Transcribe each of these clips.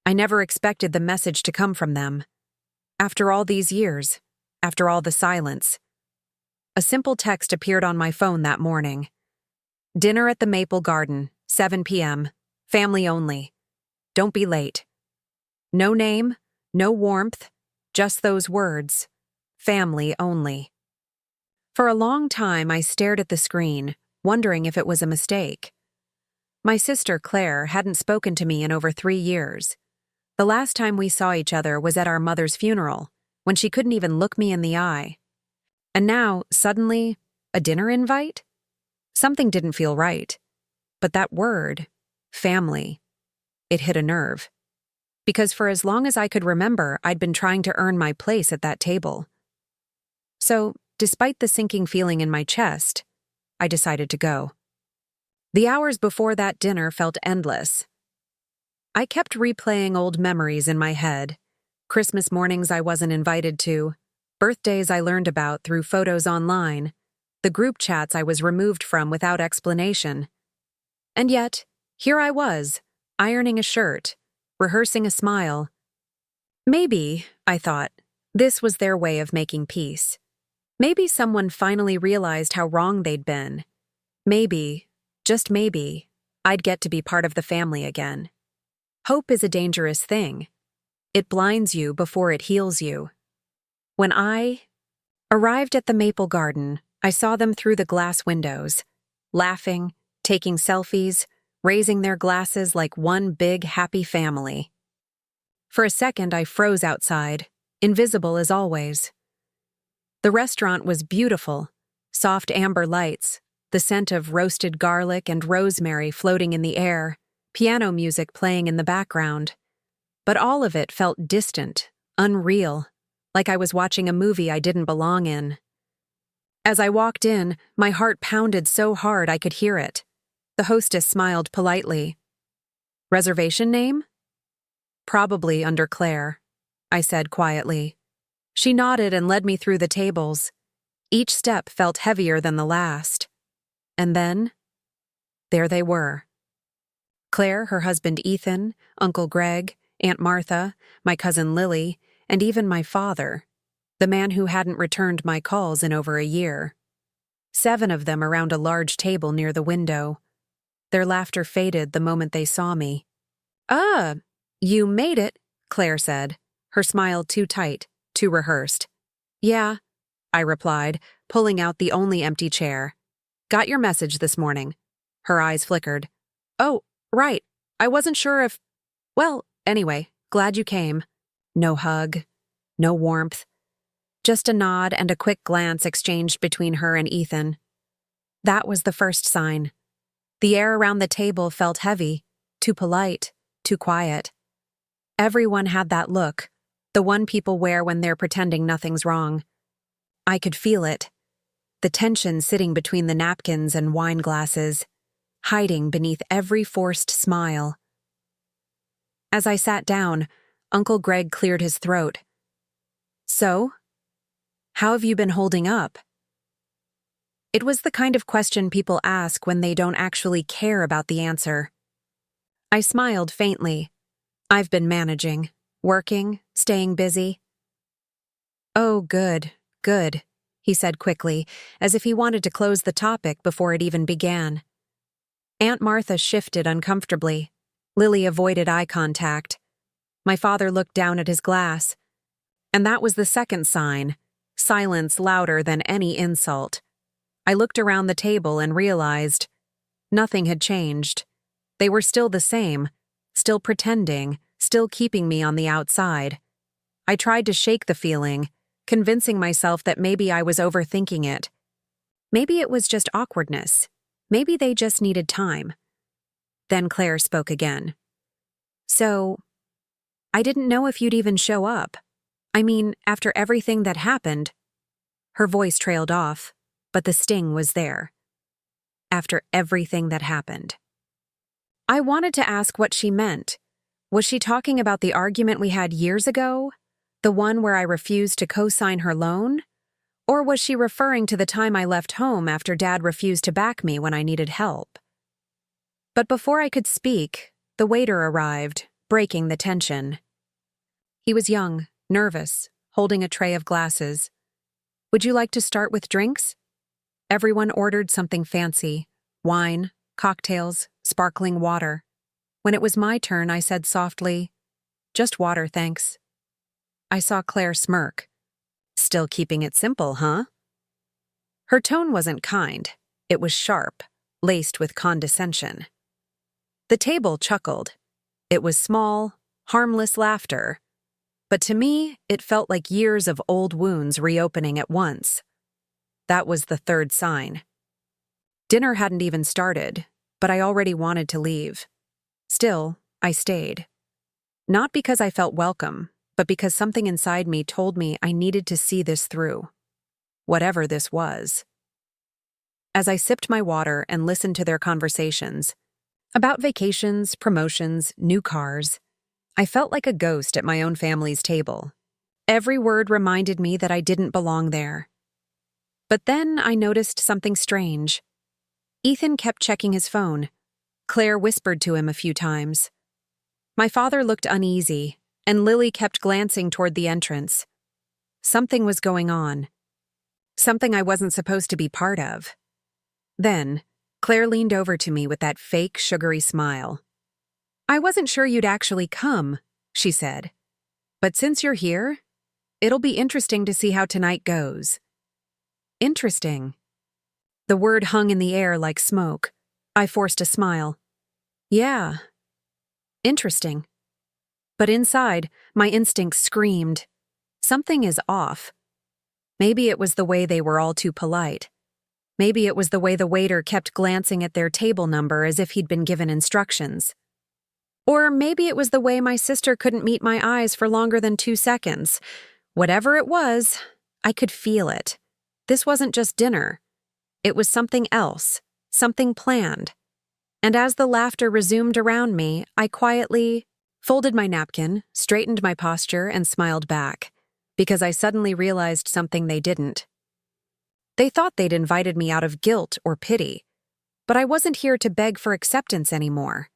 I never expected the message to come from them. After all these years, after all the silence, a simple text appeared on my phone that morning. Dinner at the Maple Garden, 7 p.m., family only. Don't be late. No name, no warmth, just those words, family only. For a long time, I stared at the screen, wondering if it was a mistake. My sister, Claire, hadn't spoken to me in over 3 years. The last time we saw each other was at our mother's funeral, when she couldn't even look me in the eye. And now, suddenly, a dinner invite? Something didn't feel right. But that word, family, it hit a nerve. Because for as long as I could remember, I'd been trying to earn my place at that table. So, despite the sinking feeling in my chest, I decided to go. The hours before that dinner felt endless. I kept replaying old memories in my head. Christmas mornings I wasn't invited to, birthdays I learned about through photos online, the group chats I was removed from without explanation. And yet, here I was, ironing a shirt, rehearsing a smile. Maybe, I thought, this was their way of making peace. Maybe someone finally realized how wrong they'd been. Maybe, just maybe, I'd get to be part of the family again. Hope is a dangerous thing. It blinds you before it heals you. When I arrived at the Maple Garden, I saw them through the glass windows, laughing, taking selfies, raising their glasses like one big happy family. For a second, I froze outside, invisible as always. The restaurant was beautiful, soft amber lights, the scent of roasted garlic and rosemary floating in the air, piano music playing in the background. But all of it felt distant, unreal, like I was watching a movie I didn't belong in. As I walked in, my heart pounded so hard I could hear it. The hostess smiled politely. "Reservation name?" "Probably under Claire," I said quietly. She nodded and led me through the tables. Each step felt heavier than the last. And then, there they were. Claire, her husband Ethan, Uncle Greg, Aunt Martha, my cousin Lily, and even my father, the man who hadn't returned my calls in over a year. 7 of them around a large table near the window. Their laughter faded the moment they saw me. "Ah, you made it," Claire said, her smile too tight, too rehearsed. "Yeah," I replied, pulling out the only empty chair. "Got your message this morning." Her eyes flickered. "Oh, right. I wasn't sure if... Well, anyway, glad you came." No hug, no warmth. Just a nod and a quick glance exchanged between her and Ethan. That was the first sign. The air around the table felt heavy, too polite, too quiet. Everyone had that look, the one people wear when they're pretending nothing's wrong. I could feel it. The tension sitting between the napkins and wine glasses, hiding beneath every forced smile. As I sat down, Uncle Greg cleared his throat. "So, how have you been holding up?" It was the kind of question people ask when they don't actually care about the answer. I smiled faintly. "I've been managing, working, staying busy." "Oh, good, good," he said quickly, as if he wanted to close the topic before it even began. Aunt Martha shifted uncomfortably. Lily avoided eye contact. My father looked down at his glass. And that was the second sign, silence louder than any insult. I looked around the table and realized nothing had changed. They were still the same, still pretending, still keeping me on the outside. I tried to shake the feeling, convincing myself that maybe I was overthinking it. Maybe it was just awkwardness. Maybe they just needed time. Then Claire spoke again. "So, I didn't know if you'd even show up. I mean, after everything that happened." Her voice trailed off, but the sting was there. After everything that happened. I wanted to ask what she meant. Was she talking about the argument we had years ago? The one where I refused to co-sign her loan? Or was she referring to the time I left home after Dad refused to back me when I needed help? But before I could speak, the waiter arrived, breaking the tension. He was young, nervous, holding a tray of glasses. "Would you like to start with drinks?" Everyone ordered something fancy: wine, cocktails, sparkling water. When it was my turn, I said softly, "Just water, thanks." I saw Claire smirk. "Still keeping it simple, huh?" Her tone wasn't kind. It was sharp, laced with condescension. The table chuckled. It was small, harmless laughter. But to me, it felt like years of old wounds reopening at once. That was the third sign. Dinner hadn't even started, but I already wanted to leave. Still, I stayed. Not because I felt welcome, but because something inside me told me I needed to see this through. Whatever this was. As I sipped my water and listened to their conversations, about vacations, promotions, new cars, I felt like a ghost at my own family's table. Every word reminded me that I didn't belong there. But then I noticed something strange. Ethan kept checking his phone. Claire whispered to him a few times. My father looked uneasy, and Lily kept glancing toward the entrance. Something was going on. Something I wasn't supposed to be part of. Then, Claire leaned over to me with that fake, sugary smile. "I wasn't sure you'd actually come," she said. "But since you're here, it'll be interesting to see how tonight goes." Interesting. The word hung in the air like smoke. I forced a smile. Yeah. Interesting. But inside, my instinct screamed. Something is off. Maybe it was the way they were all too polite. Maybe it was the way the waiter kept glancing at their table number as if he'd been given instructions. Or maybe it was the way my sister couldn't meet my eyes for longer than 2 seconds. Whatever it was, I could feel it. This wasn't just dinner. It was something else, something planned. And as the laughter resumed around me, I quietly folded my napkin, straightened my posture, and smiled back, because I suddenly realized something they didn't. They thought they'd invited me out of guilt or pity, but I wasn't here to beg for acceptance anymore.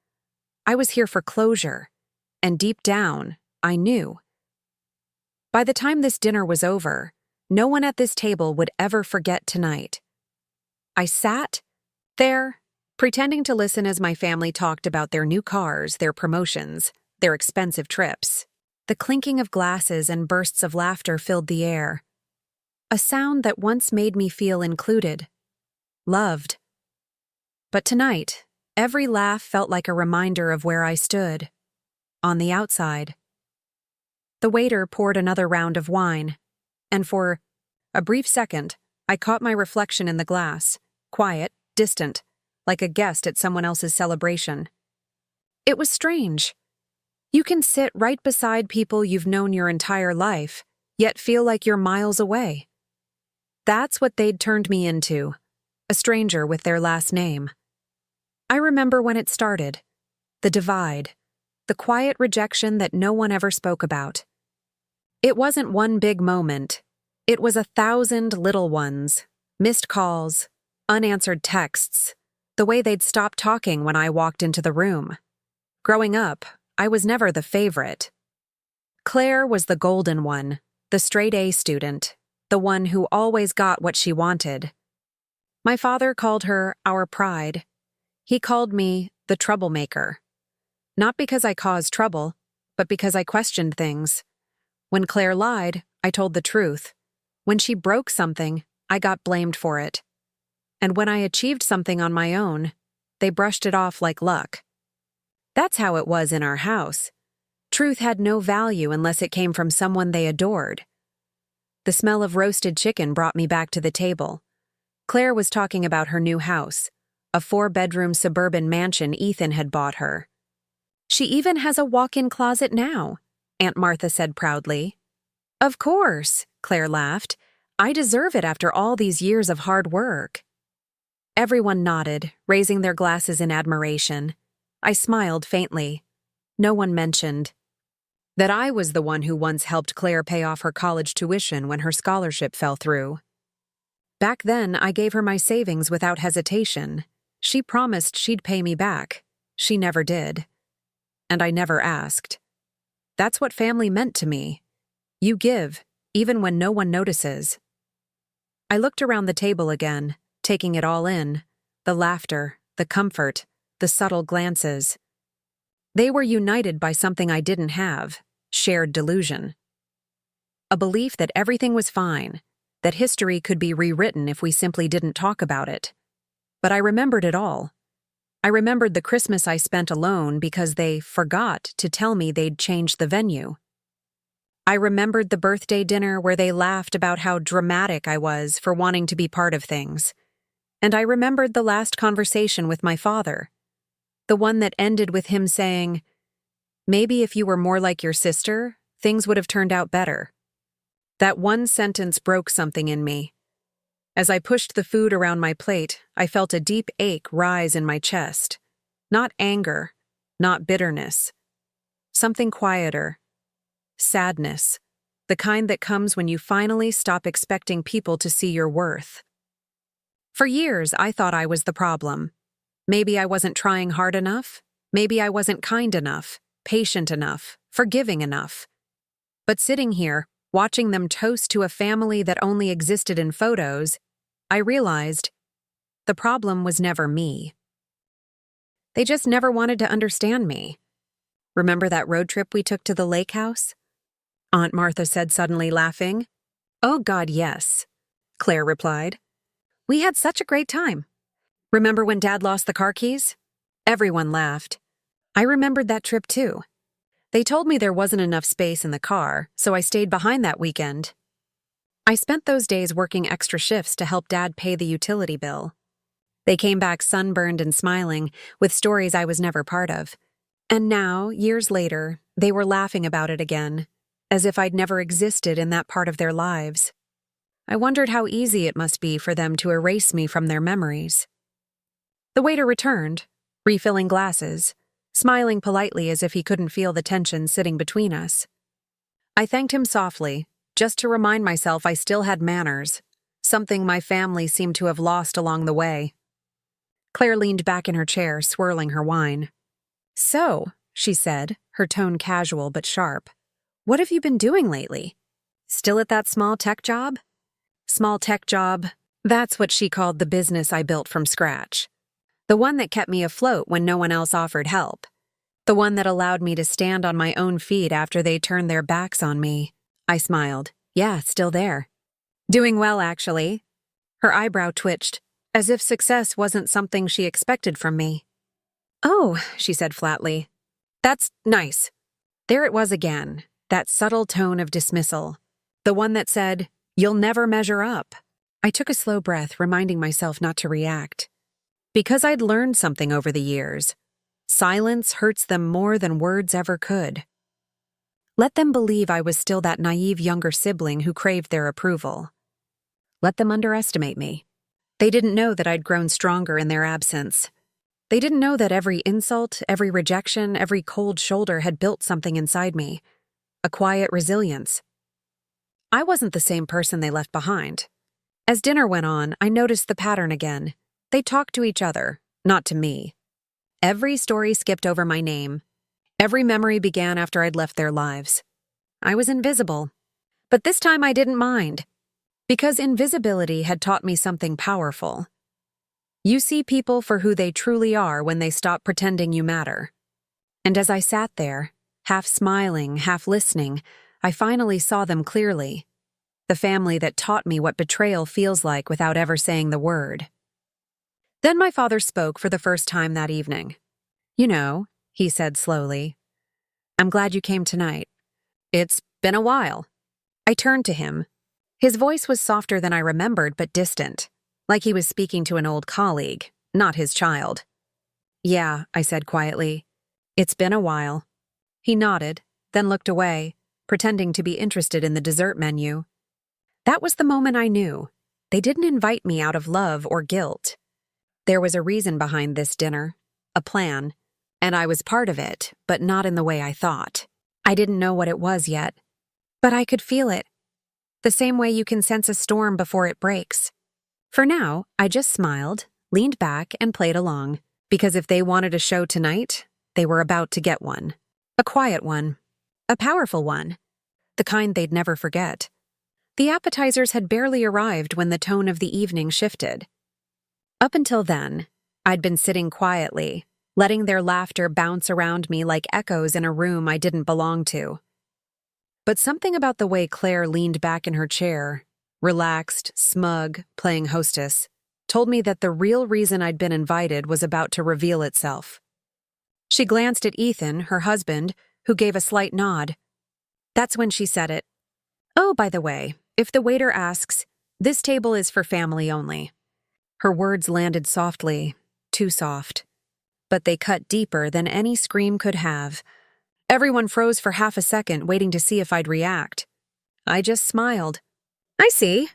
I was here for closure, and deep down, I knew. By the time this dinner was over, no one at this table would ever forget tonight. I sat there, pretending to listen as my family talked about their new cars, their promotions, their expensive trips. The clinking of glasses and bursts of laughter filled the air. A sound that once made me feel included, loved. But tonight, every laugh felt like a reminder of where I stood, on the outside. The waiter poured another round of wine, and for a brief second, I caught my reflection in the glass, quiet, distant, like a guest at someone else's celebration. It was strange. You can sit right beside people you've known your entire life, yet feel like you're miles away. That's what they'd turned me into, a stranger with their last name. I remember when it started, the divide, the quiet rejection that no one ever spoke about. It wasn't one big moment. It was 1,000 little ones, missed calls, unanswered texts, the way they'd stop talking when I walked into the room. Growing up, I was never the favorite. Claire was the golden one, the straight-A student, the one who always got what she wanted. My father called her our pride. He called me the troublemaker. Not because I caused trouble, but because I questioned things. When Claire lied, I told the truth. When she broke something, I got blamed for it. And when I achieved something on my own, they brushed it off like luck. That's how it was in our house. Truth had no value unless it came from someone they adored. The smell of roasted chicken brought me back to the table. Claire was talking about her new house, a 4-bedroom suburban mansion Ethan had bought her. "She even has a walk-in closet now," Aunt Martha said proudly. "Of course," Claire laughed. "I deserve it after all these years of hard work." Everyone nodded, raising their glasses in admiration. I smiled faintly. No one mentioned that I was the one who once helped Claire pay off her college tuition when her scholarship fell through. Back then, I gave her my savings without hesitation. She promised she'd pay me back. She never did. and I never asked. That's what family meant to me. You give, even when no one notices. I looked around the table again, taking it all in, the laughter, the comfort, the subtle glances. They were united by something I didn't have, shared delusion. A belief that everything was fine, that history could be rewritten if we simply didn't talk about it. But I remembered it all. I remembered the Christmas I spent alone because they forgot to tell me they'd changed the venue. I remembered the birthday dinner where they laughed about how dramatic I was for wanting to be part of things. And I remembered the last conversation with my father, the one that ended with him saying, "Maybe if you were more like your sister, things would have turned out better." That one sentence broke something in me. As I pushed the food around my plate, I felt a deep ache rise in my chest. Not anger, not bitterness. Something quieter. Sadness. The kind that comes when you finally stop expecting people to see your worth. For years, I thought I was the problem. Maybe I wasn't trying hard enough. Maybe I wasn't kind enough, patient enough, forgiving enough. But sitting here, watching them toast to a family that only existed in photos, I realized the problem was never me. They just never wanted to understand me. Remember that road trip we took to the lake house? Aunt Martha said suddenly, laughing. "Oh God, yes," Claire replied. "We had such a great time. Remember when Dad lost the car keys?" Everyone laughed. I remembered that trip too. They told me there wasn't enough space in the car, so I stayed behind that weekend. I spent those days working extra shifts to help Dad pay the utility bill. They came back sunburned and smiling, with stories I was never part of. And now, years later, they were laughing about it again, as if I'd never existed in that part of their lives. I wondered how easy it must be for them to erase me from their memories. The waiter returned, refilling glasses, smiling politely as if he couldn't feel the tension sitting between us. I thanked him softly, just to remind myself I still had manners, something my family seemed to have lost along the way. Claire leaned back in her chair, swirling her wine. "So," she said, her tone casual but sharp, "what have you been doing lately? Still at that small tech job?" Small tech job, that's what she called the business I built from scratch. The one that kept me afloat when no one else offered help. The one that allowed me to stand on my own feet after they turned their backs on me. I smiled. "Yeah, still there." "Doing well, actually." Her eyebrow twitched, as if success wasn't something she expected from me. "Oh," she said flatly. "That's nice." There it was again, that subtle tone of dismissal. The one that said, "You'll never measure up." I took a slow breath, reminding myself not to react. Because I'd learned something over the years. Silence hurts them more than words ever could. Let them believe I was still that naive younger sibling who craved their approval. Let them underestimate me. They didn't know that I'd grown stronger in their absence. They didn't know that every insult, every rejection, every cold shoulder had built something inside me. A quiet resilience. I wasn't the same person they left behind. As dinner went on, I noticed the pattern again. They talked to each other, not to me. Every story skipped over my name. Every memory began after I'd left their lives. I was invisible. But this time I didn't mind. Because invisibility had taught me something powerful. You see people for who they truly are when they stop pretending you matter. And as I sat there, half smiling, half listening, I finally saw them clearly. The family that taught me what betrayal feels like without ever saying the word. Then my father spoke for the first time that evening. "You know," he said slowly, "I'm glad you came tonight. It's been a while." I turned to him. His voice was softer than I remembered, but distant, like he was speaking to an old colleague, not his child. "Yeah," I said quietly. "It's been a while." He nodded, then looked away, pretending to be interested in the dessert menu. That was the moment I knew. They didn't invite me out of love or guilt. There was a reason behind this dinner, a plan, and I was part of it, but not in the way I thought. I didn't know what it was yet, but I could feel it, the same way you can sense a storm before it breaks. For now, I just smiled, leaned back, and played along, because if they wanted a show tonight, they were about to get one. A quiet one. A powerful one. The kind they'd never forget. The appetizers had barely arrived when the tone of the evening shifted. Up until then, I'd been sitting quietly, letting their laughter bounce around me like echoes in a room I didn't belong to. But something about the way Claire leaned back in her chair, relaxed, smug, playing hostess, told me that the real reason I'd been invited was about to reveal itself. She glanced at Ethan, her husband, who gave a slight nod. That's when she said it. "Oh, by the way, if the waiter asks, this table is for family only." Her words landed softly, too soft. But they cut deeper than any scream could have. Everyone froze for half a second, waiting to see if I'd react. I just smiled. "I see."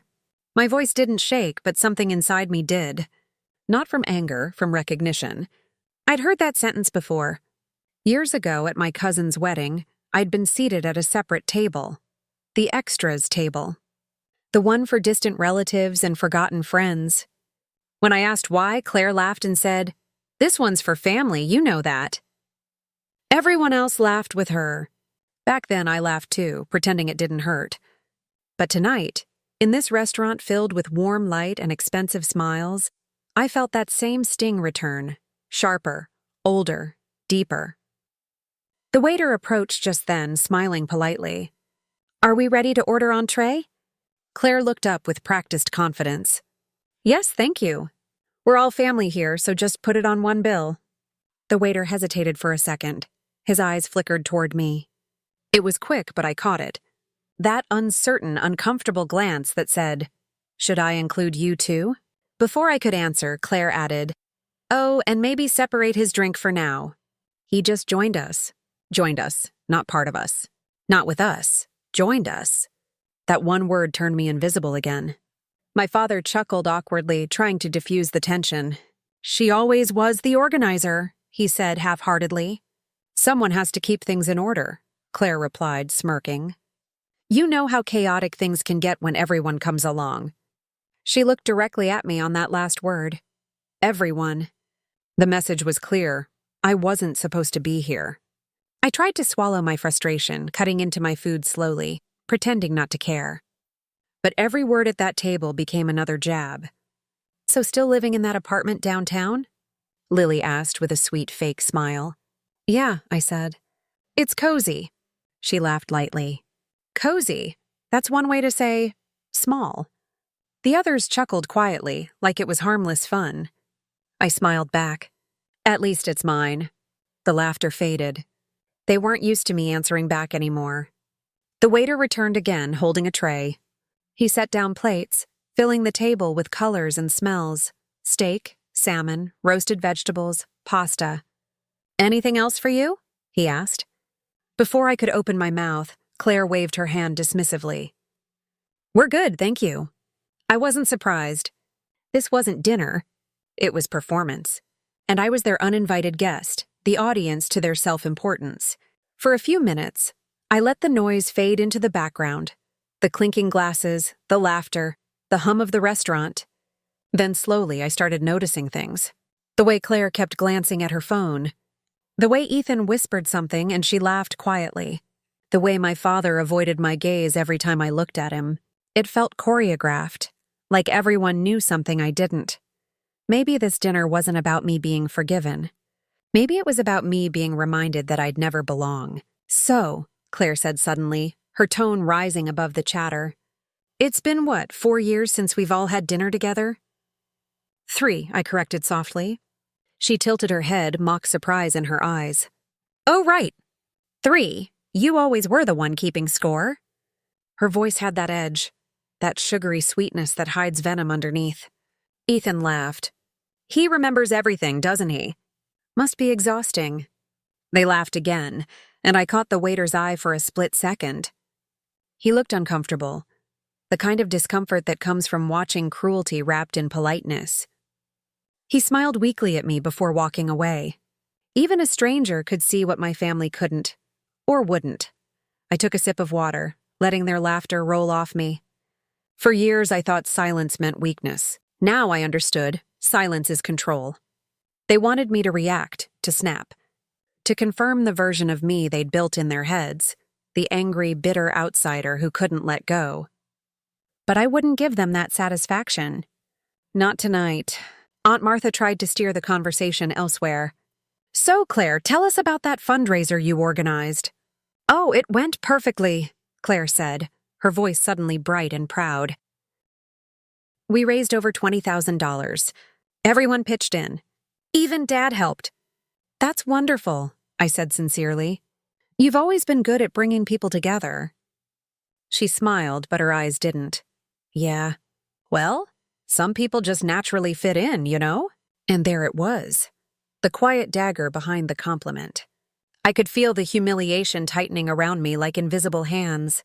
My voice didn't shake, but something inside me did. Not from anger, from recognition. I'd heard that sentence before. Years ago, at my cousin's wedding, I'd been seated at a separate table. The extras table. The one for distant relatives and forgotten friends. When I asked why, Claire laughed and said, "This one's for family, you know that." Everyone else laughed with her. Back then, I laughed too, pretending it didn't hurt. But tonight, in this restaurant filled with warm light and expensive smiles, I felt that same sting return, sharper, older, deeper. The waiter approached just then, smiling politely. "Are we ready to order entree?" Claire looked up with practiced confidence. "Yes, thank you. We're all family here, so just put it on one bill." The waiter hesitated for a second. His eyes flickered toward me. It was quick, but I caught it. That uncertain, uncomfortable glance that said, "Should I include you too?" Before I could answer, Claire added, "Oh, and maybe separate his drink for now." He just joined us. Joined us, not part of us. Not with us. Joined us. That one word turned me invisible again. My father chuckled awkwardly, trying to diffuse the tension. "She always was the organizer," he said half-heartedly. "Someone has to keep things in order," Claire replied, smirking. "You know how chaotic things can get when everyone comes along." She looked directly at me on that last word. Everyone. The message was clear. I wasn't supposed to be here. I tried to swallow my frustration, cutting into my food slowly, pretending not to care. But every word at that table became another jab. "So still living in that apartment downtown?" Lily asked with a sweet fake smile. "Yeah," I said. "It's cozy." She laughed lightly. "Cozy? That's one way to say small." The others chuckled quietly, like it was harmless fun. I smiled back. "At least it's mine." The laughter faded. They weren't used to me answering back anymore. The waiter returned again, holding a tray. He set down plates, filling the table with colors and smells. Steak, salmon, roasted vegetables, pasta. "Anything else for you?" he asked. Before I could open my mouth, Claire waved her hand dismissively. "We're good, thank you." I wasn't surprised. This wasn't dinner. It was performance. And I was their uninvited guest, the audience to their self-importance. For a few minutes, I let the noise fade into the background. The clinking glasses, the laughter, the hum of the restaurant. Then slowly I started noticing things. The way Claire kept glancing at her phone. The way Ethan whispered something and she laughed quietly. The way my father avoided my gaze every time I looked at him. It felt choreographed, like everyone knew something I didn't. Maybe this dinner wasn't about me being forgiven. Maybe it was about me being reminded that I'd never belong. "So," Claire said suddenly, her tone rising above the chatter. "It's been, 4 years since we've all had dinner together?" 3, I corrected softly. She tilted her head, mock surprise in her eyes. "Oh, right. 3. You always were the one keeping score." Her voice had that edge, that sugary sweetness that hides venom underneath. Ethan laughed. "He remembers everything, doesn't he? Must be exhausting." They laughed again, and I caught the waiter's eye for a split second. He looked uncomfortable, the kind of discomfort that comes from watching cruelty wrapped in politeness. He smiled weakly at me before walking away. Even a stranger could see what my family couldn't, or wouldn't. I took a sip of water, letting their laughter roll off me. For years, I thought silence meant weakness. Now I understood, silence is control. They wanted me to react, to snap, to confirm the version of me they'd built in their heads, the angry, bitter outsider who couldn't let go. But I wouldn't give them that satisfaction. Not tonight. Aunt Martha tried to steer the conversation elsewhere. "So, Claire, tell us about that fundraiser you organized." "Oh, it went perfectly," Claire said, her voice suddenly bright and proud. "We raised over $20,000. Everyone pitched in. Even Dad helped." "That's wonderful," I said sincerely. "You've always been good at bringing people together." She smiled, but her eyes didn't. "Yeah. Well, some people just naturally fit in, you know?" And there it was, the quiet dagger behind the compliment. I could feel the humiliation tightening around me like invisible hands.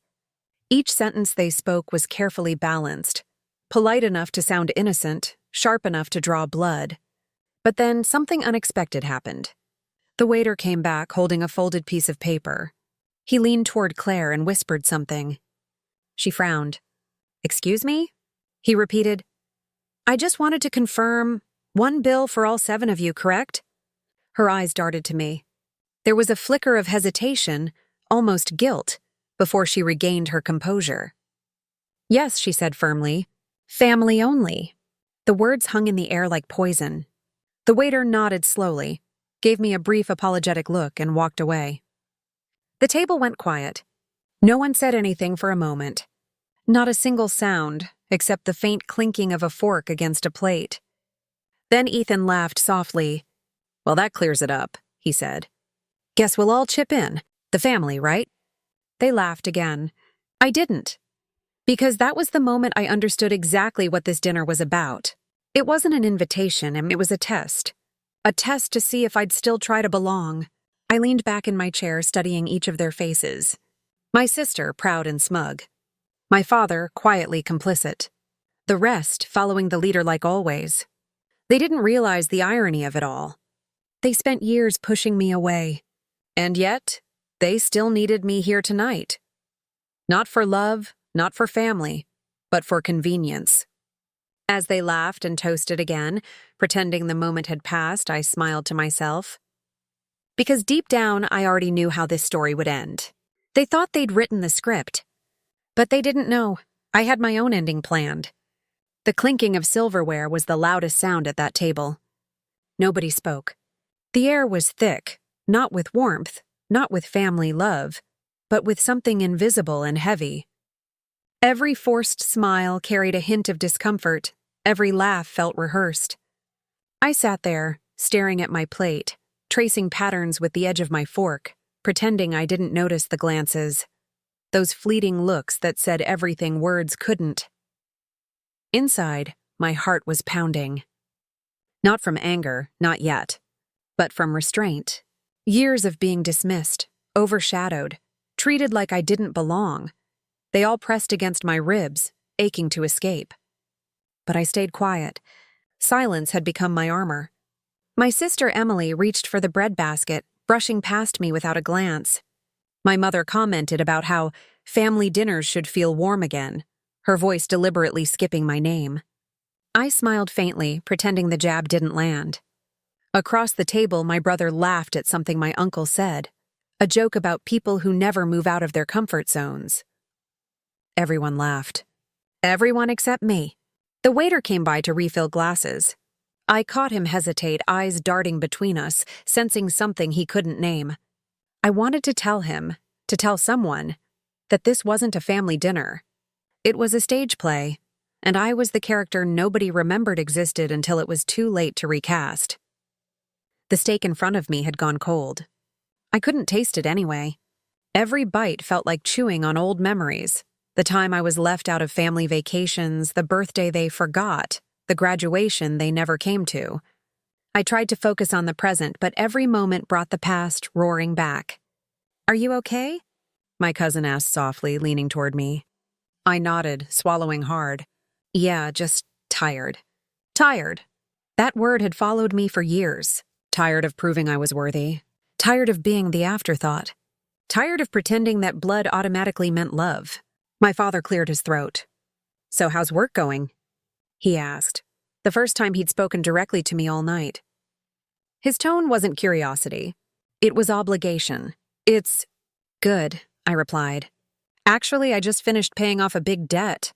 Each sentence they spoke was carefully balanced, polite enough to sound innocent, sharp enough to draw blood. But then something unexpected happened. The waiter came back holding a folded piece of paper. He leaned toward Claire and whispered something. She frowned. "Excuse me?" He repeated. "I just wanted to confirm, one bill for all 7 of you, correct?" Her eyes darted to me. There was a flicker of hesitation, almost guilt, before she regained her composure. "Yes," she said firmly. "Family only." The words hung in the air like poison. The waiter nodded slowly, gave me a brief apologetic look, and walked away. The table went quiet. No one said anything for a moment. Not a single sound, except the faint clinking of a fork against a plate. Then Ethan laughed softly. "Well, that clears it up," he said. "Guess we'll all chip in. The family, right?" They laughed again. I didn't. Because that was the moment I understood exactly what this dinner was about. It wasn't an invitation, and it was a test. A test to see if I'd still try to belong. I leaned back in my chair, studying each of their faces. My sister, proud and smug. My father, quietly complicit. The rest, following the leader like always. They didn't realize the irony of it all. They spent years pushing me away. And yet, they still needed me here tonight. Not for love, not for family, but for convenience. As they laughed and toasted again, pretending the moment had passed, I smiled to myself. Because deep down, I already knew how this story would end. They thought they'd written the script. But they didn't know. I had my own ending planned. The clinking of silverware was the loudest sound at that table. Nobody spoke. The air was thick, not with warmth, not with family love, but with something invisible and heavy. Every forced smile carried a hint of discomfort. Every laugh felt rehearsed. I sat there, staring at my plate, tracing patterns with the edge of my fork, pretending I didn't notice the glances. Those fleeting looks that said everything words couldn't. Inside, my heart was pounding. Not from anger, not yet, but from restraint. Years of being dismissed, overshadowed, treated like I didn't belong. They all pressed against my ribs, aching to escape. But I stayed quiet. Silence had become my armor. My sister Emily reached for the bread basket, brushing past me without a glance. My mother commented about how family dinners should feel warm again, her voice deliberately skipping my name. I smiled faintly, pretending the jab didn't land. Across the table, my brother laughed at something my uncle said, a joke about people who never move out of their comfort zones. Everyone laughed. Everyone except me. The waiter came by to refill glasses. I caught him hesitate, eyes darting between us, sensing something he couldn't name. I wanted to tell him, to tell someone, that this wasn't a family dinner. It was a stage play, and I was the character nobody remembered existed until it was too late to recast. The steak in front of me had gone cold. I couldn't taste it anyway. Every bite felt like chewing on old memories. The time I was left out of family vacations, the birthday they forgot, the graduation they never came to. I tried to focus on the present, but every moment brought the past roaring back. "Are you okay?" my cousin asked softly, leaning toward me. I nodded, swallowing hard. "Yeah, just tired." Tired. That word had followed me for years. Tired of proving I was worthy. Tired of being the afterthought. Tired of pretending that blood automatically meant love. My father cleared his throat. "So how's work going?" he asked, the first time he'd spoken directly to me all night. His tone wasn't curiosity. It was obligation. It's good, I replied. Actually, I just finished paying off a big debt.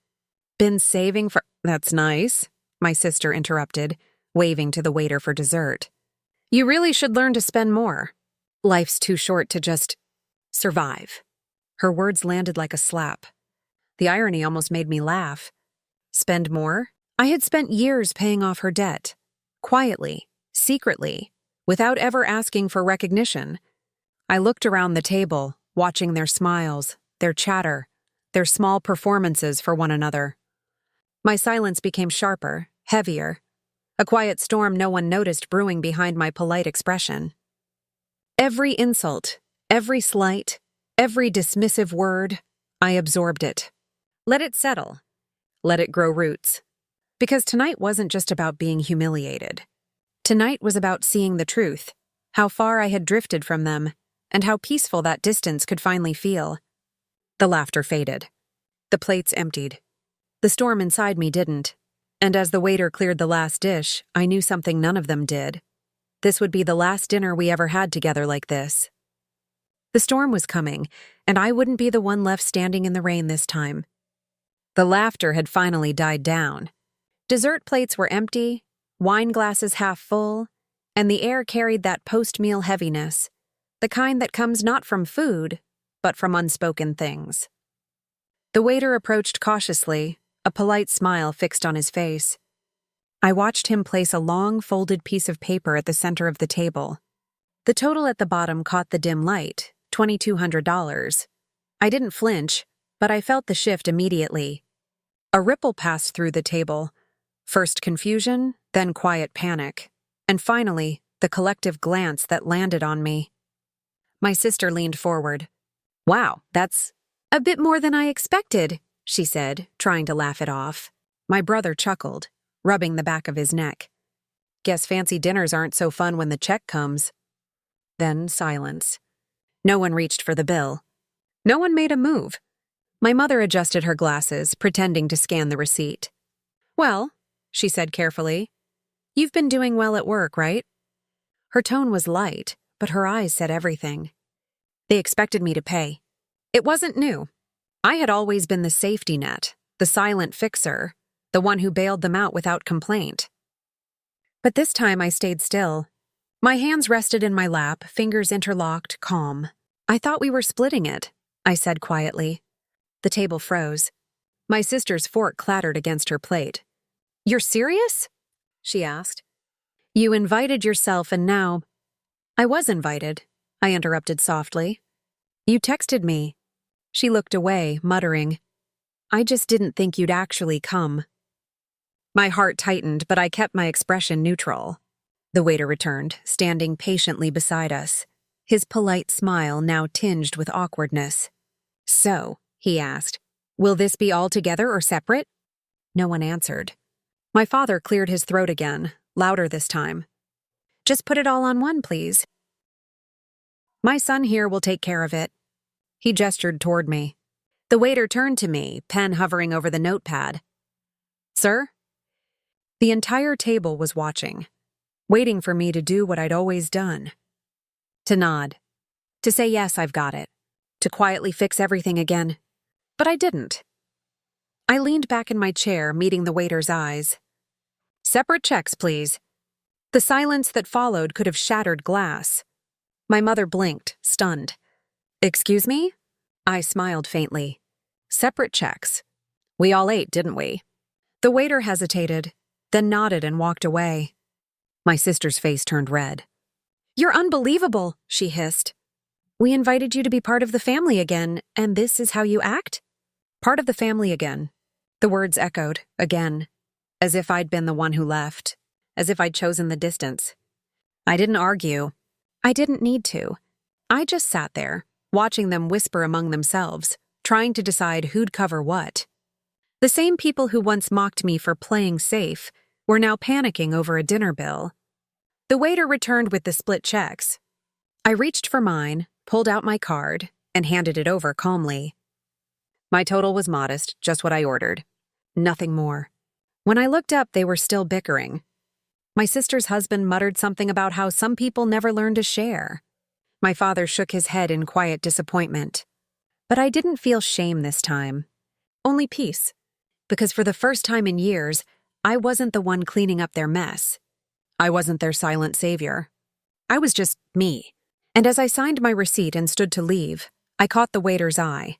Been saving for— That's nice, my sister interrupted, waving to the waiter for dessert. You really should learn to spend more. Life's too short to just survive. Her words landed like a slap. The irony almost made me laugh. Spend more? I had spent years paying off her debt. Quietly, secretly, without ever asking for recognition. I looked around the table, watching their smiles, their chatter, their small performances for one another. My silence became sharper, heavier. A quiet storm no one noticed brewing behind my polite expression. Every insult, every slight, every dismissive word, I absorbed it. Let it settle. Let it grow roots. Because tonight wasn't just about being humiliated. Tonight was about seeing the truth, how far I had drifted from them, and how peaceful that distance could finally feel. The laughter faded. The plates emptied. The storm inside me didn't. And as the waiter cleared the last dish, I knew something none of them did. This would be the last dinner we ever had together like this. The storm was coming, and I wouldn't be the one left standing in the rain this time. The laughter had finally died down. Dessert plates were empty, wine glasses half full, and the air carried that post-meal heaviness, the kind that comes not from food, but from unspoken things. The waiter approached cautiously, a polite smile fixed on his face. I watched him place a long, folded piece of paper at the center of the table. The total at the bottom caught the dim light, $2,200. I didn't flinch, but I felt the shift immediately. A ripple passed through the table. First confusion, then quiet panic, and finally, the collective glance that landed on me. My sister leaned forward. Wow, that's a bit more than I expected, she said, trying to laugh it off. My brother chuckled, rubbing the back of his neck. Guess fancy dinners aren't so fun when the check comes. Then silence. No one reached for the bill. No one made a move. My mother adjusted her glasses, pretending to scan the receipt. Well, she said carefully, you've been doing well at work, right? Her tone was light, but her eyes said everything. They expected me to pay. It wasn't new. I had always been the safety net, the silent fixer, the one who bailed them out without complaint. But this time I stayed still. My hands rested in my lap, fingers interlocked, calm. I thought we were splitting it, I said quietly. The table froze. My sister's fork clattered against her plate. You're serious? She asked. You invited yourself and now— I was invited, I interrupted softly. You texted me. She looked away, muttering, I just didn't think you'd actually come. My heart tightened, but I kept my expression neutral. The waiter returned, standing patiently beside us, his polite smile now tinged with awkwardness. So, he asked, will this be all together or separate? No one answered. My father cleared his throat again, louder this time. Just put it all on one, please. My son here will take care of it. He gestured toward me. The waiter turned to me, pen hovering over the notepad. Sir? The entire table was watching, waiting for me to do what I'd always done. To nod. To say yes, I've got it. To quietly fix everything again. But I didn't. I leaned back in my chair, meeting the waiter's eyes. Separate checks, please. The silence that followed could have shattered glass. My mother blinked, stunned. Excuse me? I smiled faintly. Separate checks. We all ate, didn't we? The waiter hesitated, then nodded and walked away. My sister's face turned red. You're unbelievable, she hissed. We invited you to be part of the family again, and this is how you act? Part of the family again. The words echoed, again, as if I'd been the one who left, as if I'd chosen the distance. I didn't argue. I didn't need to. I just sat there, watching them whisper among themselves, trying to decide who'd cover what. The same people who once mocked me for playing safe were now panicking over a dinner bill. The waiter returned with the split checks. I reached for mine, pulled out my card, and handed it over calmly. My total was modest, just what I ordered. Nothing more. When I looked up, they were still bickering. My sister's husband muttered something about how some people never learn to share. My father shook his head in quiet disappointment. But I didn't feel shame this time. Only peace. Because for the first time in years, I wasn't the one cleaning up their mess. I wasn't their silent savior. I was just me. And as I signed my receipt and stood to leave, I caught the waiter's eye.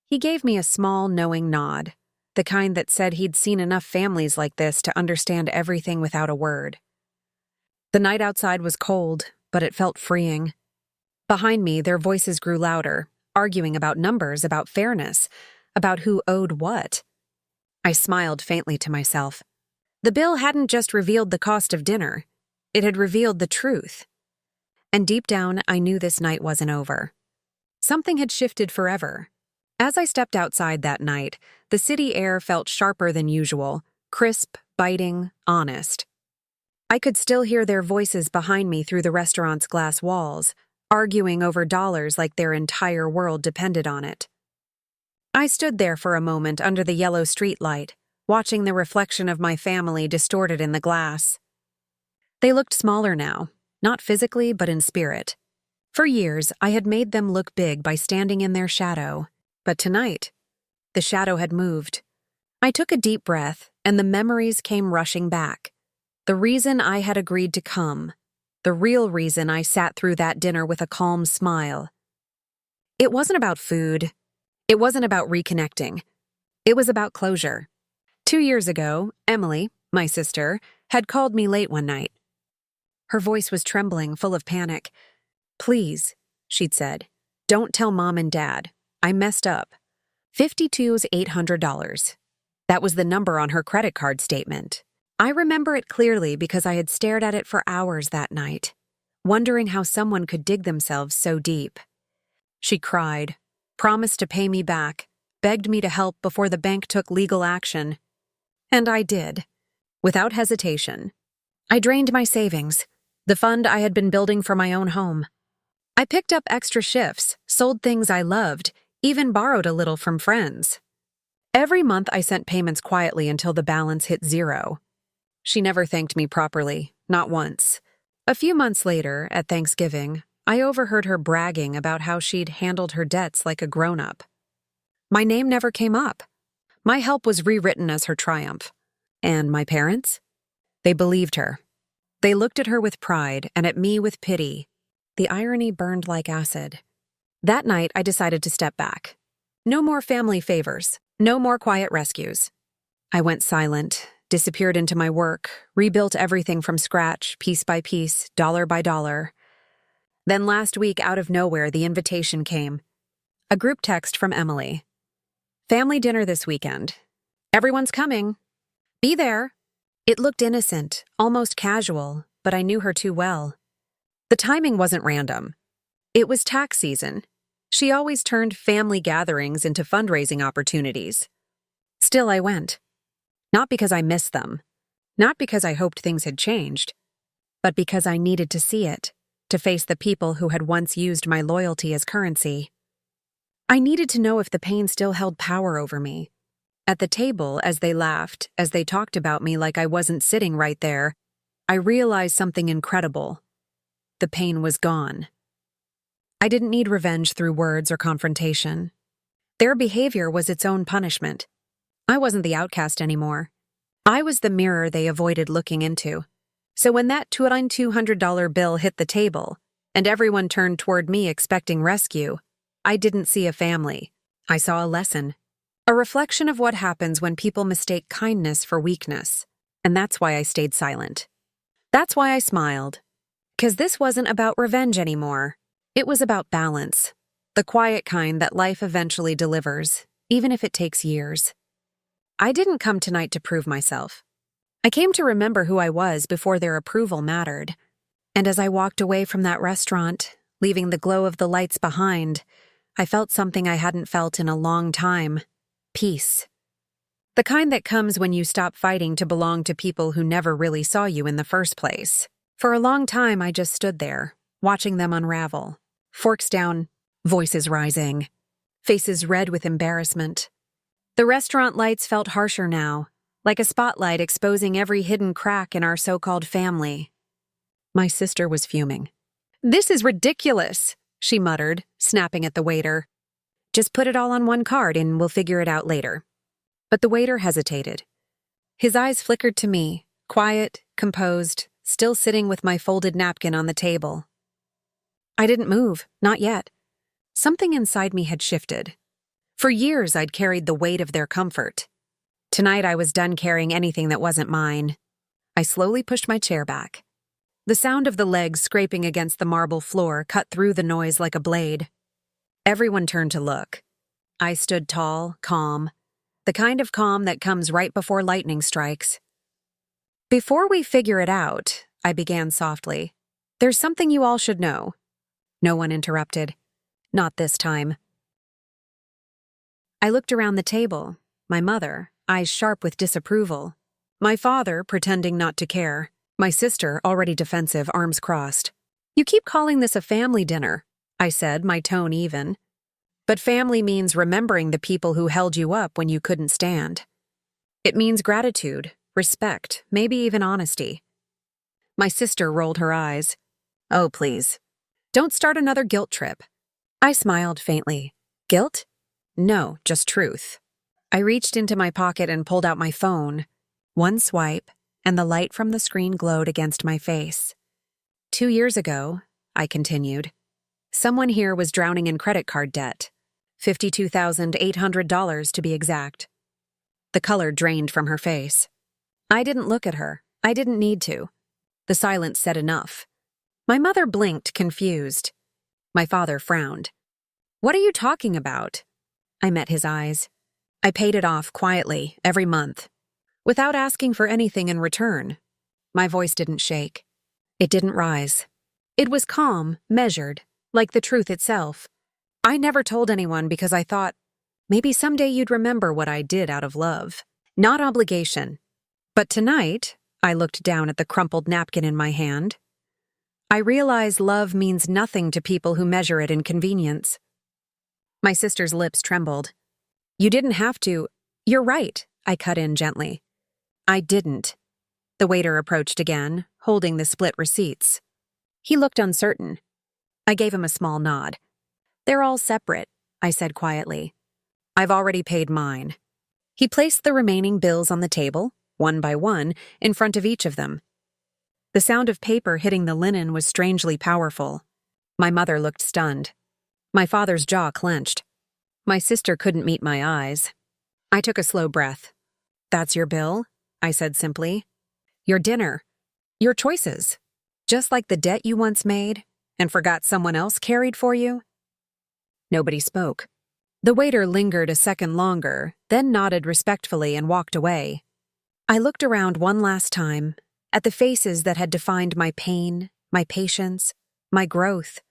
He gave me a small, knowing nod, the kind that said he'd seen enough families like this to understand everything without a word. The night outside was cold, but it felt freeing. Behind me, their voices grew louder, arguing about numbers, about fairness, about who owed what. I smiled faintly to myself. The bill hadn't just revealed the cost of dinner, it had revealed the truth. And deep down, I knew this night wasn't over. Something had shifted forever. As I stepped outside that night, the city air felt sharper than usual, crisp, biting, honest. I could still hear their voices behind me through the restaurant's glass walls, arguing over dollars like their entire world depended on it. I stood there for a moment under the yellow streetlight, watching the reflection of my family distorted in the glass. They looked smaller now, not physically but in spirit. For years, I had made them look big by standing in their shadow, but tonight, the shadow had moved. I took a deep breath, and the memories came rushing back. The reason I had agreed to come, the real reason I sat through that dinner with a calm smile. It wasn't about food. It wasn't about reconnecting. It was about closure. 2 years ago, Emily, my sister, had called me late one night. Her voice was trembling, full of panic. "Please," she'd said, "don't tell Mom and Dad. I messed up. 52's $800. That was the number on her credit card statement. I remember it clearly because I had stared at it for hours that night, wondering how someone could dig themselves so deep. She cried, promised to pay me back, begged me to help before the bank took legal action. And I did, without hesitation. I drained my savings, the fund I had been building for my own home. I picked up extra shifts, sold things I loved, even borrowed a little from friends. Every month I sent payments quietly until the balance hit zero. She never thanked me properly, not once. A few months later, at Thanksgiving, I overheard her bragging about how she'd handled her debts like a grown-up. My name never came up. My help was rewritten as her triumph. And my parents? They believed her. They looked at her with pride and at me with pity. The irony burned like acid. That night, I decided to step back. No more family favors. No more quiet rescues. I went silent, disappeared into my work, rebuilt everything from scratch, piece by piece, dollar by dollar. Then last week, out of nowhere, the invitation came. A group text from Emily. "Family dinner this weekend. Everyone's coming. Be there." It looked innocent, almost casual, but I knew her too well. The timing wasn't random. It was tax season. She always turned family gatherings into fundraising opportunities. Still, I went. Not because I missed them. Not because I hoped things had changed. But because I needed to see it, to face the people who had once used my loyalty as currency. I needed to know if the pain still held power over me. At the table, as they laughed, as they talked about me like I wasn't sitting right there, I realized something incredible. The pain was gone. I didn't need revenge through words or confrontation. Their behavior was its own punishment. I wasn't the outcast anymore. I was the mirror they avoided looking into. So when that $200 bill hit the table, and everyone turned toward me expecting rescue, I didn't see a family. I saw a lesson. A reflection of what happens when people mistake kindness for weakness. And that's why I stayed silent. That's why I smiled. 'Cause this wasn't about revenge anymore. It was about balance. The quiet kind that life eventually delivers, even if it takes years. I didn't come tonight to prove myself. I came to remember who I was before their approval mattered. And as I walked away from that restaurant, leaving the glow of the lights behind, I felt something I hadn't felt in a long time. Peace. The kind that comes when you stop fighting to belong to people who never really saw you in the first place. For a long time, I just stood there, watching them unravel. Forks down, voices rising, faces red with embarrassment. The restaurant lights felt harsher now, like a spotlight exposing every hidden crack in our so-called family. My sister was fuming. "This is ridiculous," she muttered, snapping at the waiter. Just put it all on one card and we'll figure it out later. But the waiter hesitated. His eyes flickered to me, quiet, composed, still sitting with my folded napkin on the table. I didn't move, not yet. Something inside me had shifted. For years I'd carried the weight of their comfort. Tonight I was done carrying anything that wasn't mine. I slowly pushed my chair back. The sound of the legs scraping against the marble floor cut through the noise like a blade. Everyone turned to look. I stood tall, calm, the kind of calm that comes right before lightning strikes. Before we figure it out, I began softly, there's something you all should know. No one interrupted. Not this time. I looked around the table, my mother, eyes sharp with disapproval. My father, pretending not to care. My sister, already defensive, arms crossed. You keep calling this a family dinner, I said, my tone even. But family means remembering the people who held you up when you couldn't stand. It means gratitude, respect, maybe even honesty. My sister rolled her eyes. Oh, please. Don't start another guilt trip. I smiled faintly. Guilt? No, just truth. I reached into my pocket and pulled out my phone. One swipe, and the light from the screen glowed against my face. 2 years ago, I continued, someone here was drowning in credit card debt. $52,800 to be exact. The color drained from her face. I didn't look at her. I didn't need to. The silence said enough. My mother blinked, confused. My father frowned. What are you talking about? I met his eyes. I paid it off quietly, every month, without asking for anything in return. My voice didn't shake. It didn't rise. It was calm, measured, like the truth itself. I never told anyone because I thought, maybe someday you'd remember what I did out of love, not obligation. But tonight, I looked down at the crumpled napkin in my hand. I realized love means nothing to people who measure it in convenience. My sister's lips trembled. You didn't have to. You're right, I cut in gently. I didn't. The waiter approached again, holding the split receipts. He looked uncertain. I gave him a small nod. They're all separate, I said quietly. I've already paid mine. He placed the remaining bills on the table, one by one, in front of each of them. The sound of paper hitting the linen was strangely powerful. My mother looked stunned. My father's jaw clenched. My sister couldn't meet my eyes. I took a slow breath. That's your bill, I said simply. Your dinner. Your choices. Just like the debt you once made and forgot someone else carried for you. Nobody spoke. The waiter lingered a second longer, then nodded respectfully and walked away. I looked around one last time, at the faces that had defined my pain, my patience, my growth.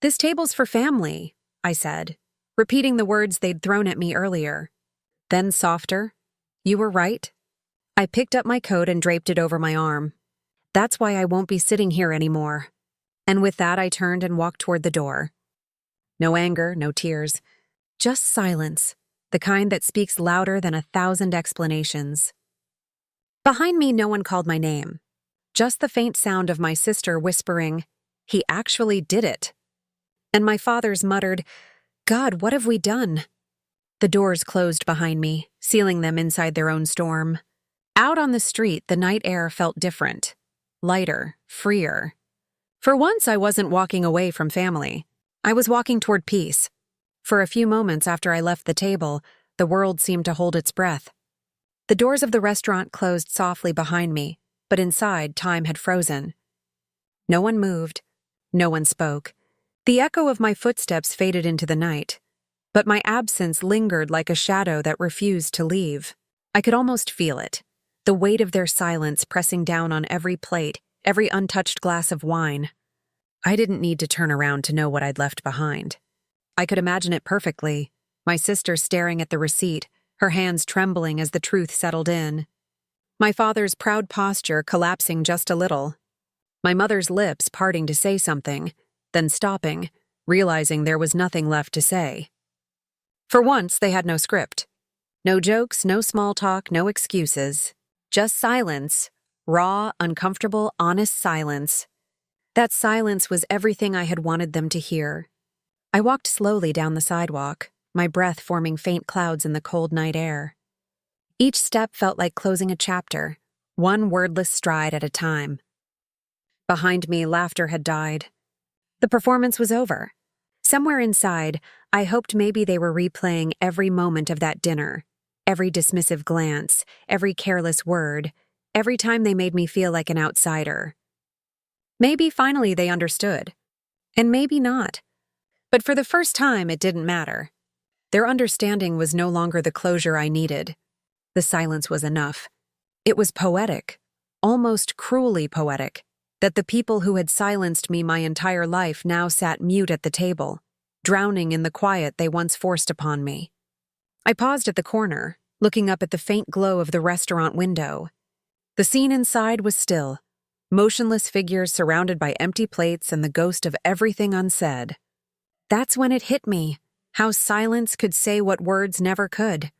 This table's for family, I said, repeating the words they'd thrown at me earlier. Then softer, you were right. I picked up my coat and draped it over my arm. That's why I won't be sitting here anymore. And with that I turned and walked toward the door. No anger, no tears. Just silence, the kind that speaks louder than 1,000 explanations. Behind me, no one called my name. Just the faint sound of my sister whispering, "He actually did it." And my father's muttered, "God, what have we done?" The doors closed behind me, sealing them inside their own storm. Out on the street, the night air felt different, lighter, freer. For once, I wasn't walking away from family. I was walking toward peace. For a few moments after I left the table, the world seemed to hold its breath. The doors of the restaurant closed softly behind me, but inside, time had frozen. No one moved. No one spoke. The echo of my footsteps faded into the night, but my absence lingered like a shadow that refused to leave. I could almost feel it, the weight of their silence pressing down on every plate, every untouched glass of wine. I didn't need to turn around to know what I'd left behind. I could imagine it perfectly, my sister staring at the receipt, her hands trembling as the truth settled in. My father's proud posture collapsing just a little. My mother's lips parting to say something, then stopping, realizing there was nothing left to say. For once, they had no script. No jokes, no small talk, no excuses. Just silence, raw, uncomfortable, honest silence. That silence was everything I had wanted them to hear, I walked slowly down the sidewalk, my breath forming faint clouds in the cold night air. Each step felt like closing a chapter, one wordless stride at a time. Behind me, laughter had died. The performance was over. Somewhere inside, I hoped maybe they were replaying every moment of that dinner, every dismissive glance, every careless word, every time they made me feel like an outsider. Maybe finally they understood. And maybe not. But for the first time, it didn't matter. Their understanding was no longer the closure I needed. The silence was enough. It was poetic, almost cruelly poetic, that the people who had silenced me my entire life now sat mute at the table, drowning in the quiet they once forced upon me. I paused at the corner, looking up at the faint glow of the restaurant window. The scene inside was still, motionless figures surrounded by empty plates and the ghost of everything unsaid. That's when it hit me, how silence could say what words never could.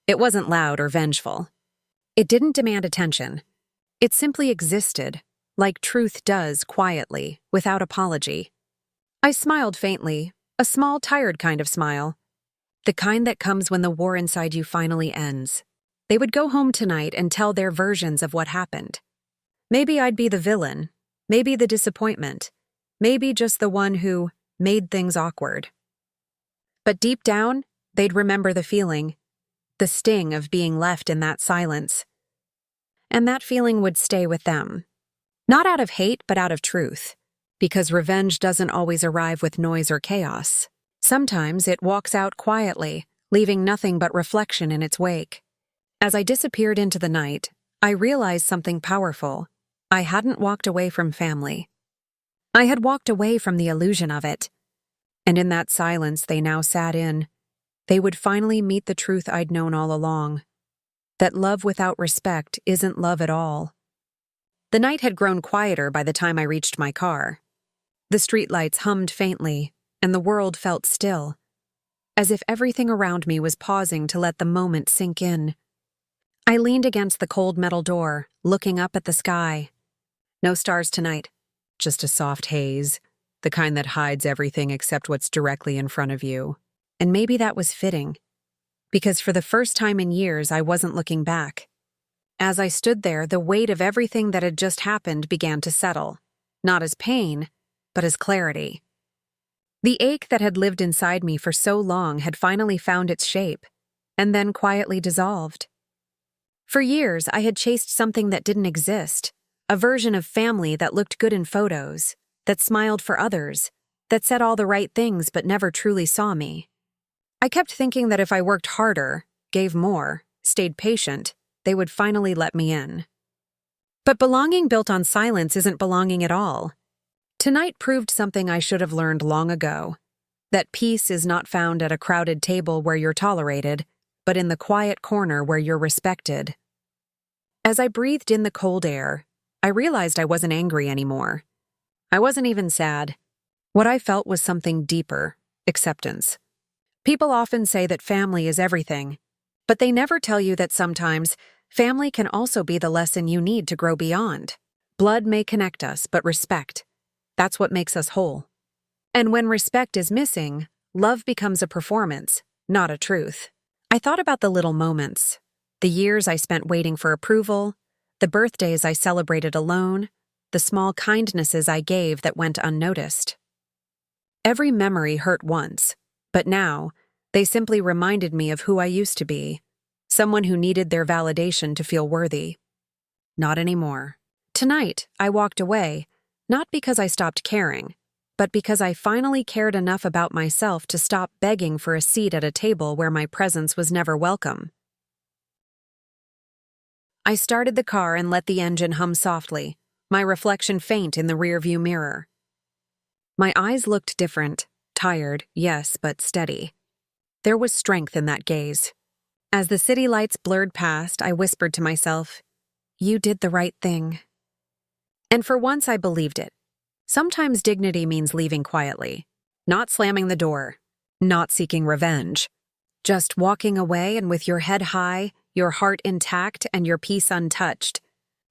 It wasn't loud or vengeful. It didn't demand attention. It simply existed, like truth does quietly, without apology. I smiled faintly, a small, tired kind of smile. The kind that comes when the war inside you finally ends. They would go home tonight and tell their versions of what happened. Maybe I'd be the villain, maybe the disappointment, maybe just the one who made things awkward. But deep down, they'd remember the feeling, the sting of being left in that silence. And that feeling would stay with them. Not out of hate, but out of truth. Because revenge doesn't always arrive with noise or chaos. Sometimes it walks out quietly, leaving nothing but reflection in its wake. As I disappeared into the night, I realized something powerful. I hadn't walked away from family. I had walked away from the illusion of it. And in that silence they now sat in, they would finally meet the truth I'd known all along. That love without respect isn't love at all. The night had grown quieter by the time I reached my car. The streetlights hummed faintly, and the world felt still, as if everything around me was pausing to let the moment sink in. I leaned against the cold metal door, looking up at the sky. No stars tonight, just a soft haze, the kind that hides everything except what's directly in front of you. And maybe that was fitting, because for the first time in years I wasn't looking back. As I stood there, the weight of everything that had just happened began to settle, not as pain, but as clarity. The ache that had lived inside me for so long had finally found its shape, and then quietly dissolved. For years, I had chased something that didn't exist, a version of family that looked good in photos, that smiled for others, that said all the right things but never truly saw me. I kept thinking that if I worked harder, gave more, stayed patient, they would finally let me in. But belonging built on silence isn't belonging at all. Tonight proved something I should have learned long ago, that peace is not found at a crowded table where you're tolerated, but in the quiet corner where you're respected. As I breathed in the cold air, I realized I wasn't angry anymore. I wasn't even sad. What I felt was something deeper, acceptance. People often say that family is everything, but they never tell you that sometimes family can also be the lesson you need to grow beyond. Blood may connect us, but respect, that's what makes us whole. And when respect is missing, love becomes a performance, not a truth. I thought about the little moments, the years I spent waiting for approval, the birthdays I celebrated alone, the small kindnesses I gave that went unnoticed. Every memory hurt once, but now, they simply reminded me of who I used to be, someone who needed their validation to feel worthy. Not anymore. Tonight, I walked away, not because I stopped caring, but because I finally cared enough about myself to stop begging for a seat at a table where my presence was never welcome. I started the car and let the engine hum softly, my reflection faint in the rearview mirror. My eyes looked different. Tired, yes, but steady. There was strength in that gaze. As the city lights blurred past, I whispered to myself, "You did the right thing." And for once I believed it. Sometimes dignity means leaving quietly, not slamming the door, not seeking revenge, just walking away and with your head high, your heart intact, and your peace untouched.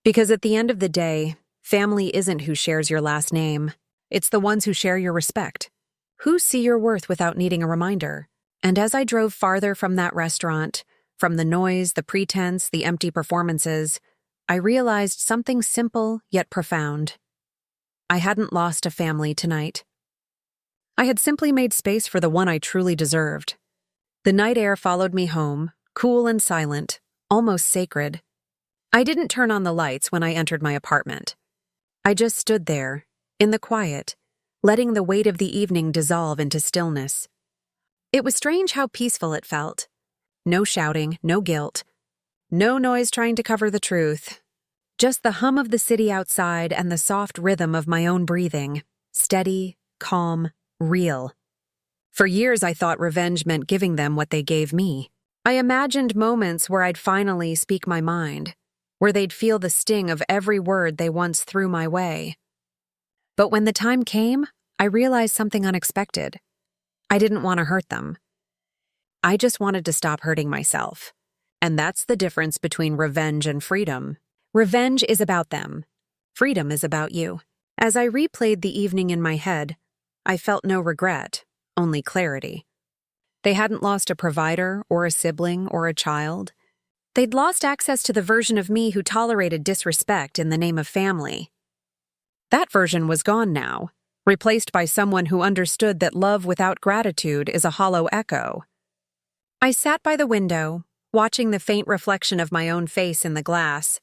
Because at the end of the day, family isn't who shares your last name. It's the ones who share your respect, Who see your worth without needing a reminder? And as I drove farther from that restaurant, from the noise, the pretense, the empty performances, I realized something simple yet profound. I hadn't lost a family tonight. I had simply made space for the one I truly deserved. The night air followed me home, cool and silent, almost sacred. I didn't turn on the lights when I entered my apartment. I just stood there, in the quiet, letting the weight of the evening dissolve into stillness. It was strange how peaceful it felt. No shouting, no guilt, no noise trying to cover the truth. Just the hum of the city outside and the soft rhythm of my own breathing, steady, calm, real. For years I thought revenge meant giving them what they gave me. I imagined moments where I'd finally speak my mind, where they'd feel the sting of every word they once threw my way. But when the time came, I realized something unexpected. I didn't want to hurt them. I just wanted to stop hurting myself. And that's the difference between revenge and freedom. Revenge is about them. Freedom is about you. As I replayed the evening in my head, I felt no regret, only clarity. They hadn't lost a provider or a sibling or a child. They'd lost access to the version of me who tolerated disrespect in the name of family. That version was gone now, replaced by someone who understood that love without gratitude is a hollow echo. I sat by the window, watching the faint reflection of my own face in the glass.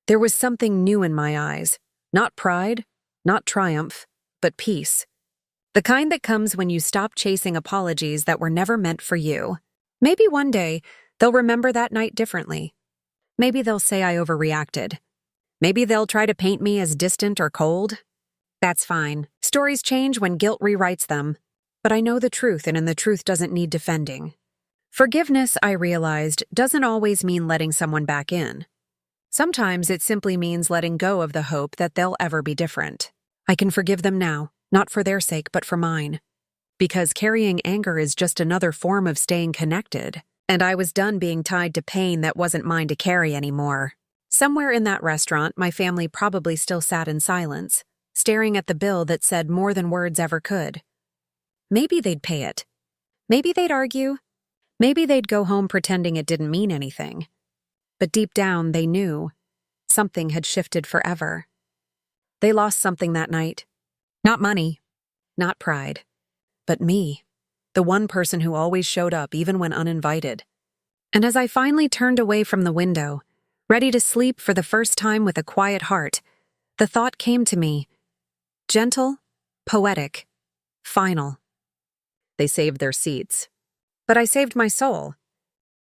There was something new in my eyes, not pride, not triumph, but peace. The kind that comes when you stop chasing apologies that were never meant for you. Maybe one day, they'll remember that night differently. Maybe they'll say I overreacted. Maybe they'll try to paint me as distant or cold. That's fine. Stories change when guilt rewrites them. But I know the truth, and the truth doesn't need defending. Forgiveness, I realized, doesn't always mean letting someone back in. Sometimes it simply means letting go of the hope that they'll ever be different. I can forgive them now, not for their sake, but for mine. Because carrying anger is just another form of staying connected, and I was done being tied to pain that wasn't mine to carry anymore. Somewhere in that restaurant, my family probably still sat in silence, staring at the bill that said more than words ever could. Maybe they'd pay it. Maybe they'd argue. Maybe they'd go home pretending it didn't mean anything. But deep down, they knew something had shifted forever. They lost something that night. Not money, not pride, but me, the one person who always showed up even when uninvited. And as I finally turned away from the window, ready to sleep for the first time with a quiet heart, the thought came to me, gentle, poetic, final. They saved their seats. But I saved my soul.